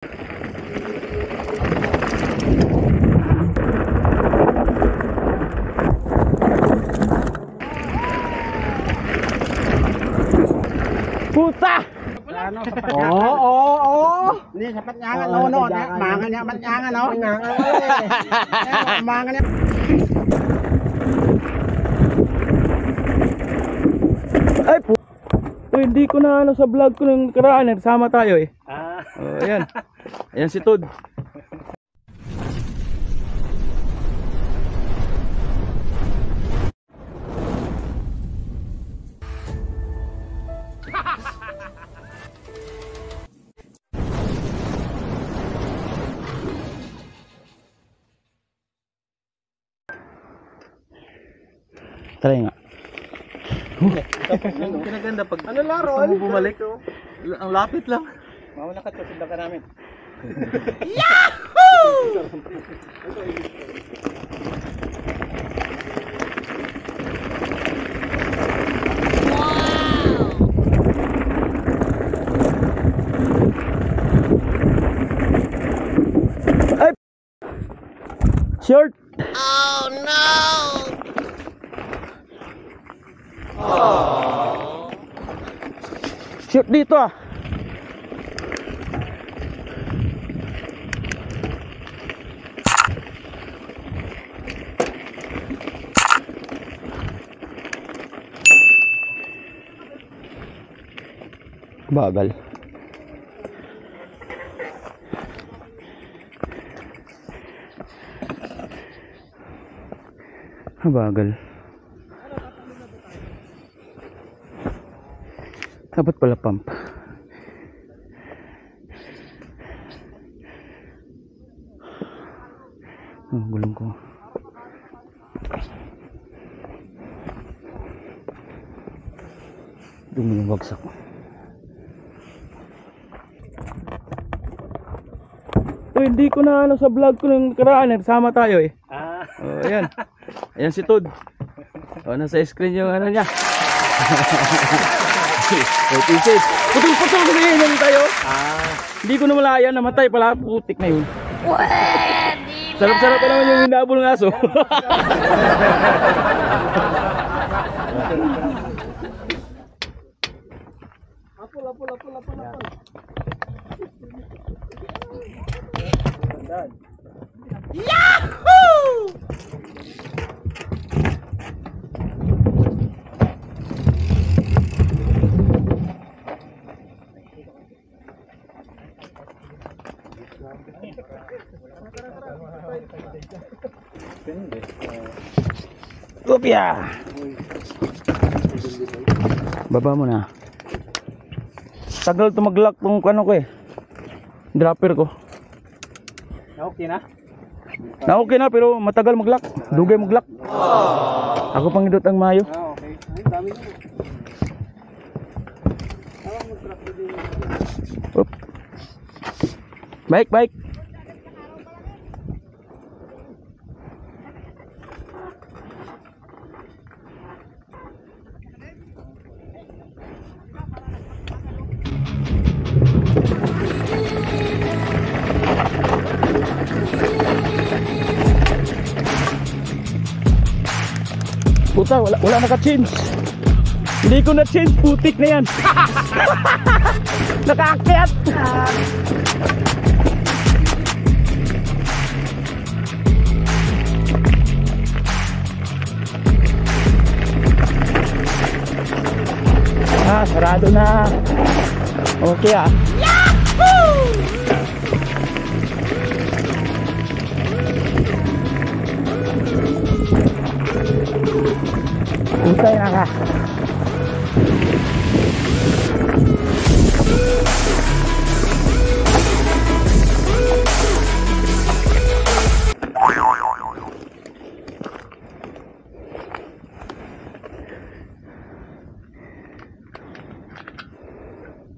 Puta! Oo. Ini sapat nyangan no mangan niya man nyangan no. Mangan niya. Ay po. Hindi ko na ano sa vlog ko nung nakaraan, sama tayo eh. Ayan. Ayan si Tod. Try nga. Ang kinaganda pag Ano laro? gusto mo bumalik, ang lapit lang. Mauna ka tusundan ka namin. Ay! Short! Oh no! Shoot dito ah. Bagal. Bagal. Dapat pala pump. Oh, gulong ko. Dumi yung bagsak. Hindi ko na ano sa vlog ko nung nakaraan, sama tayo eh. Ayan. Ayan si Tod. Nasa screen yung ano niya. Pieces. Putol-putol kasi yun tayo. Hindi ko na malaya, namatay pala. Putik na yun. Sarap-sarap pa naman yung hinabol ng aso. Apol. Yahoo! Kopya. Baba mo na. Tagal tumaglock tong ano ko eh. Dropper ko. Okay na? Okay na pero matagal mag-lock. Dugay mag-lock. Ako pang idot ang mayo. Okay. Ay, dami na. Oop. Bike. Puta, wala naka-change. Hindi ko na-change, putik na yan. Nakaakyat. Sarado na. Okay ah. Utay na ka.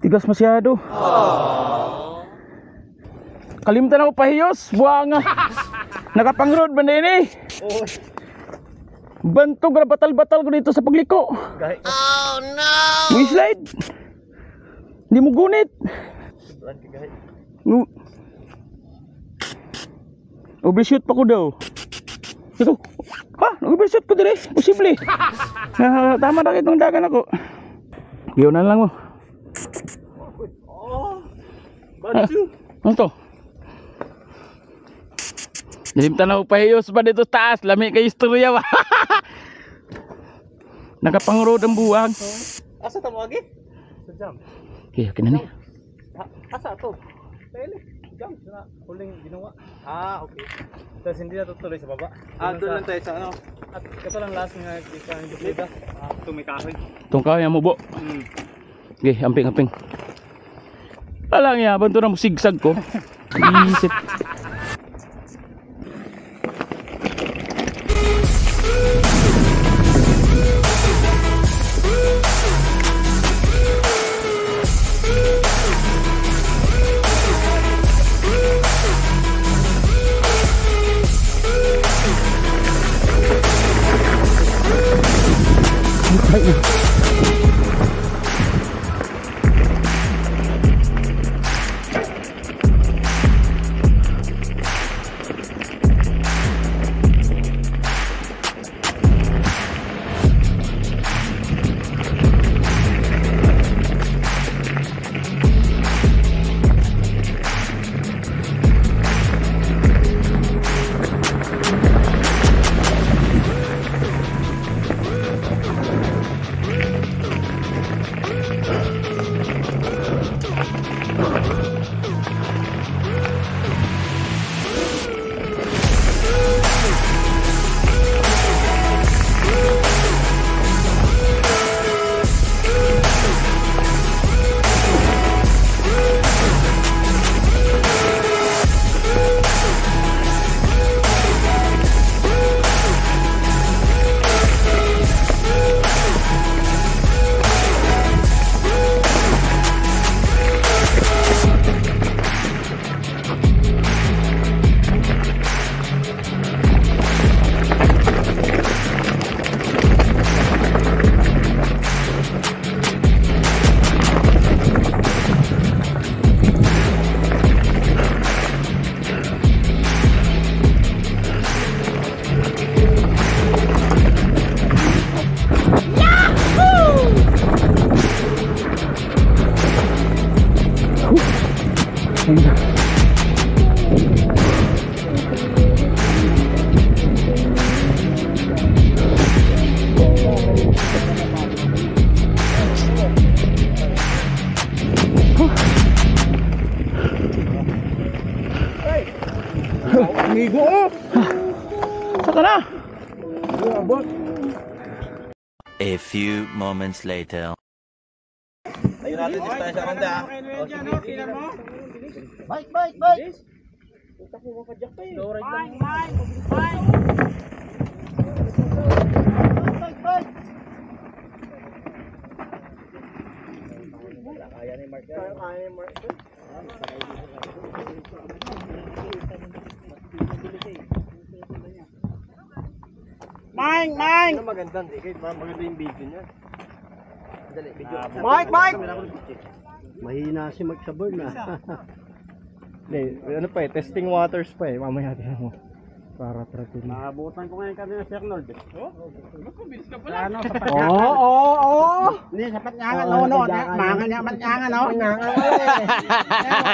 Tigas masyado. Kalimutan ako pahiyos. Buwanga. Nakapangroad ba na yun eh? Bantog na batal-batal ko dito sa pagliko. Oh no! May slide. Hindi mo gunit. Overshoot pa ko daw. Ito. Overshoot ko dire. Posible. Tama na kitong dagan ako. Giyon na lang mo. Ano to? Nilimtan ako pahiyos pa dito taas. Lami kay istorya ba? Nakapangrood ang buwag. Asa tamo agi? Sa jam. Okay, okay na ni. Asa to? Pele. Jam na huling ginawa. Okay. Tapos hindi na tutuloy sa baba. Doon lang tayo sa ano. At kato lang last nga ikan gitida. Tumikahoy. Tungkaw yan mo bo. Okay, amping. Alang ya, banto na mo sigsag ko. Isip. Amigo oh. Saka na. A few moments later. Ayun natin distansya kanda. Bike. Bike. Mike! Magandang dikit, maganda yung video niya. Dali, video. Mike! Mahina si Mike sa burn ah. Hindi, ano pa testing waters pa mamaya din mo. Para tratin. Naabutan ko ngayon kanina si Arnold. Mabilis ka pala. Ano, sapat niya. Oo. Hindi, sapat niya nga. No. Mangan niya, manyangan.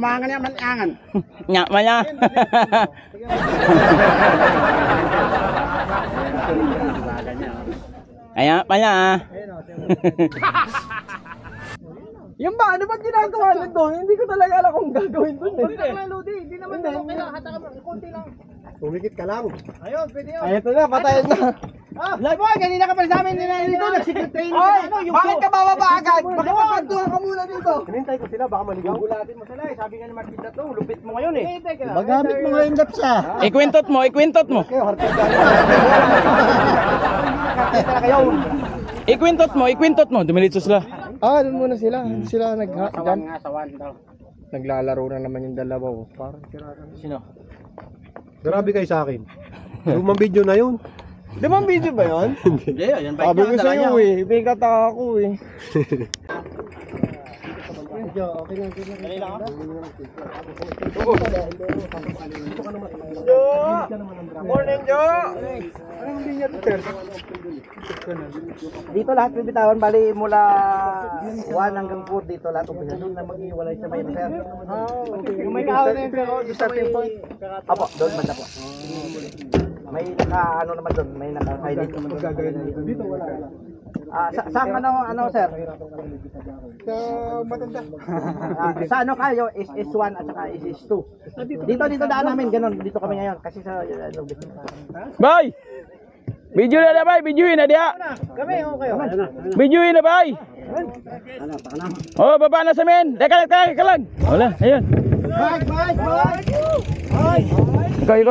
Mangan niya, manyangan. Nya maya. Kaya maya. Yung ba, ano ba ginagawa nyo doon? Hindi ko talaga alam kung gagawin doon eh. Hindi naman ako kailangan. Kunti lang. Tumikit ka lang. Ayun, pwede yun. Ay, ito na, patayin na. Live boy, kanina ka pa sa amin dito, nag-secret training ka na. Bakit ka bababa agad? Bakit magpantuhan ka muna dito? Hinintay ko sila, baka maligaw. Gugulatin mo sila eh. Sabi nga ni Marquis to, lupit mo ngayon eh. Magamit mo nga yung lapsa. Ikwintot mo. Kayo, harapin ka. Ikwintot mo. Dumiritso sila. Doon muna sila. Sila Sawan nga, sawan daw. naglalaro na naman yung dalawa. Parang Sino? grabe kayo sa akin. Lumang video na yun. Lumang video ba yun? Hindi, yan Sabi ko sa'yo eh, may kataka ako eh. Morning, Jo! Dito lahat bibitawan, bali mula 1 hanggang 4 dito lahat umpisa. Doon na mag-iwalay sa may sir. Yung may kahawan na yun pero doon starting point. Apo, doon banda po. May naka naman doon, may naka-highlight naman doon. Dito wala. Saan ano sir? Sa matanda. Sa ano kayo? Is 1 at saka is 2. Dito daan namin ganun. Dito kami ngayon kasi sa ano. Bay! Video na bay, videoin na dia. Kami okay. Videoin na bay. Oh, baba na sa men. Teka lang. Wala, ayun. Ikaw.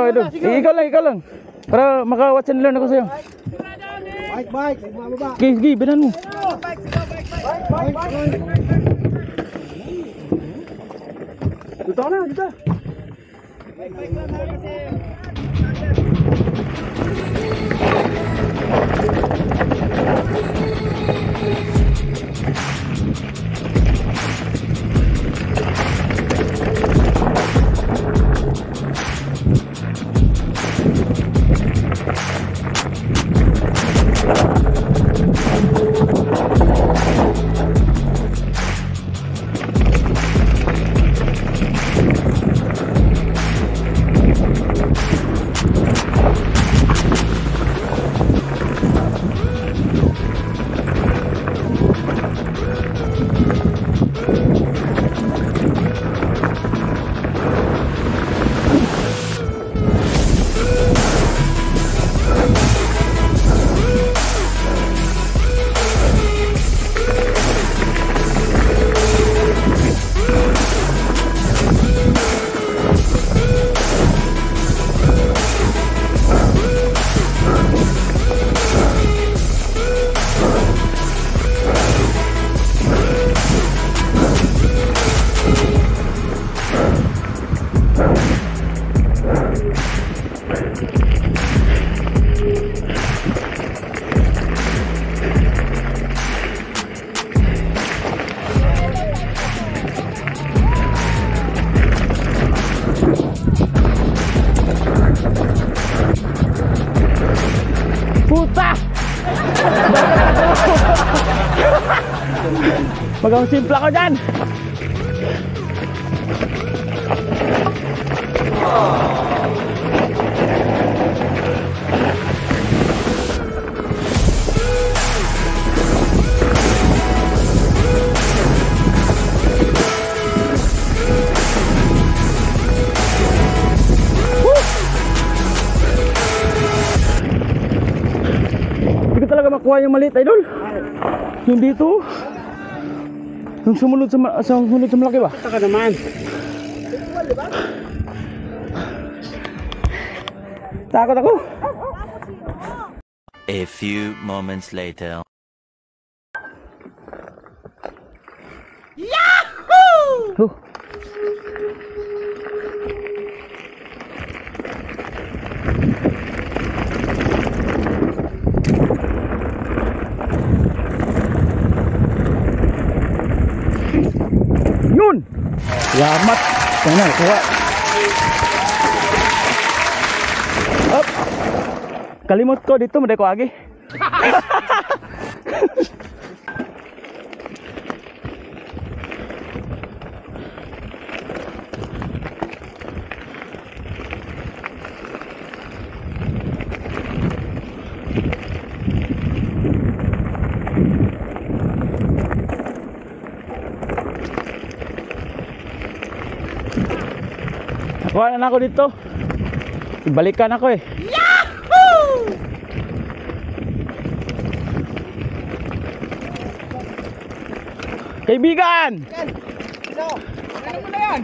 Ikaw lang. Para maka-watch and learn ako sa'yo. Bike, bumababa. Gi, binan mo. Dito na, dito. Magang simpla ko dyan. Hindi ko talaga makuha yung maliit, idol. Yung dito. Yung sumunod sa malaki ba? Saka naman. Takot ako. A few moments later. Yahoo! Yun! Salamat! Sana, kuha! Up! Kalimot ko dito, maday ko agi. Nakuha na ako dito. Ibalikan ako eh. Yahoo! Kaibigan! Ano mo na yan?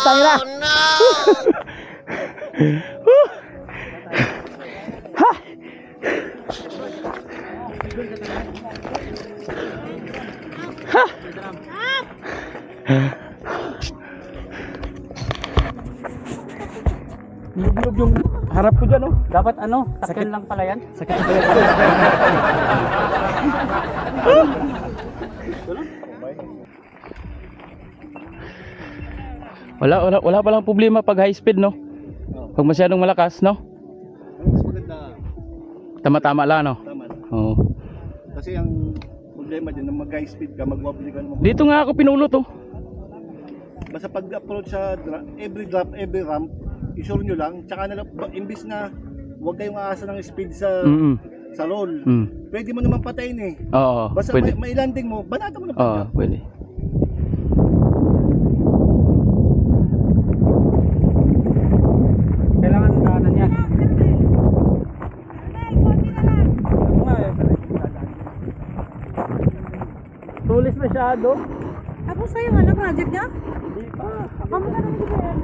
tangina. Oh no! Ha! Nilog yung harap ko dyan, oh. Dapat ano, sakyan lang pala yan. Sakit sa pala. Wala palang problema pag high speed, no? Pag masyadong malakas, no? Mas maganda, Tama-tama lang, no? tama. Oo. Kasi ang problema dyan, na mag-high speed ka, mag-wobbly ka naman. Dito nga ako pinulot, oh. Basta pag-approach sa every drop, every ramp, isure nyo lang, tsaka na lang, imbis na huwag kayong aasa ng speed sa sa roll, pwede mo naman patayin eh. Oo, Basta pwede. may landing mo, banata mo na Oo, pagka. pwede. Kailangan kanan yan. Tulis masyado. Ako sa'yo, ano, project niya? Hindi pa. Kamu ka naman ba yan?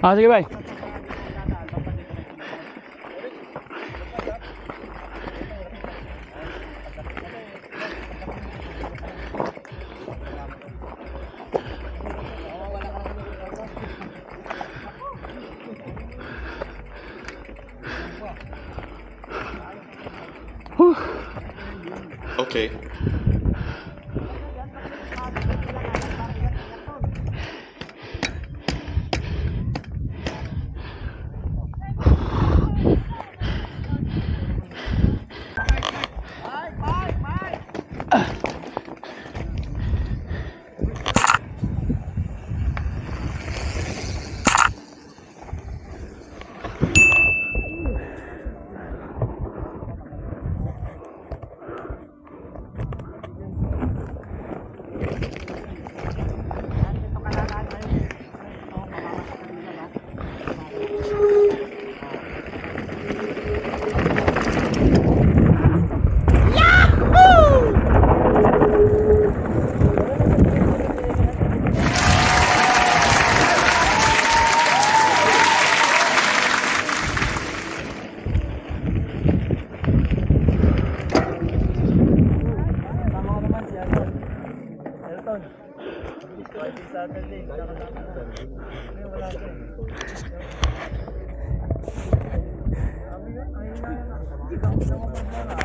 Sige, bye. Okay. Sabi nga, ayun na.